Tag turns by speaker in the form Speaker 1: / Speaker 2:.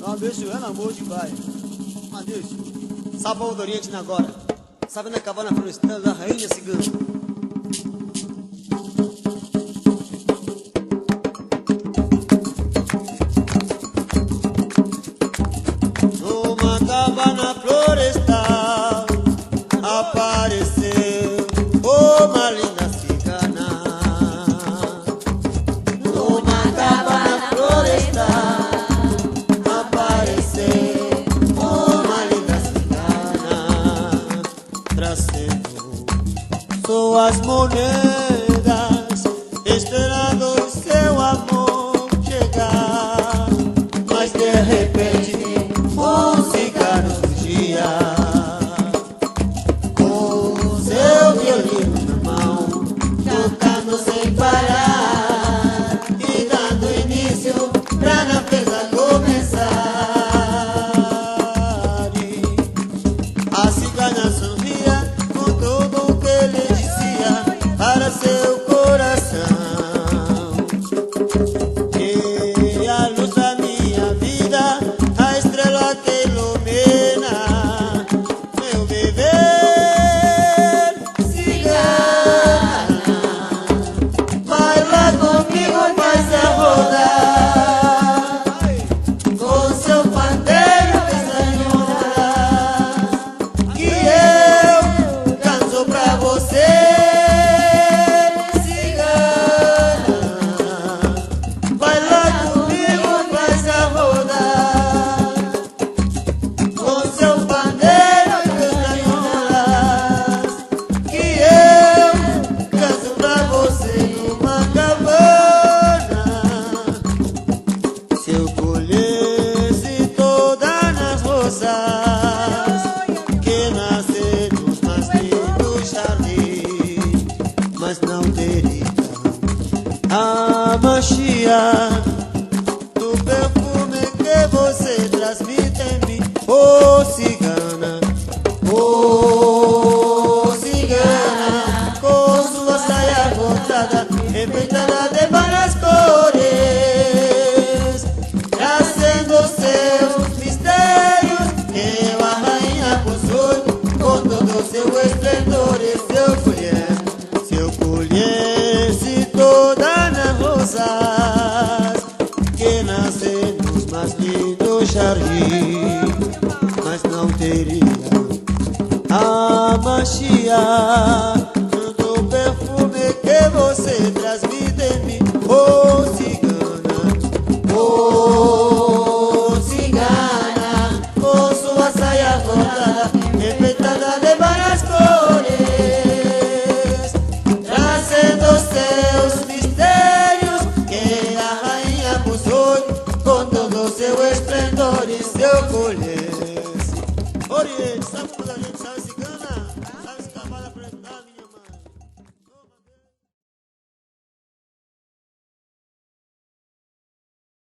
Speaker 1: Abençoando amor de pai.
Speaker 2: Adeus. Sabão do Oriente na agora. Sabe na cabana florestal da rainha cigana. Numa cabana florestal apareceu uma linda cigana. Numa cabana florestal apareceu uma linda cigana, trazendo suas moedas, esperando o seu amor chegar. Mas de repente o cigano fugia, com seu violino na mão, tocando sem parar e dando início pra na festa começar. E a cigana sorria com tudo o que ele dizia para seu coração. E a luz da minha vida, a estrela que ilumina meu viver. Cigana, baila comigo, faz a rodar, com seu pandeiro castanholas, que eu canto pra você. Cigana, baila comigo, faz a rodar, com seu pandeiro castanholas, que eu canto pra você numa cabana. Se eu colhesse todas as rosas que nascem nos mais lindos jardins, mas não teria a magia do perfume que você transmite em mim. Oh cigana, com sua saia cortada, enfeitada de várias cores, trazendo seus mistérios que a rainha possui, com todo o seu esplendor. E se eu colhesse todas as rosas que nascem nos mais lindos jardins, mas não teria a magia do perfume que você transmite em mim. Oh cigana, com sua saia rodada, enfeitada de várias cores, trazendo seus mistérios que a rainha possui, com todo o seu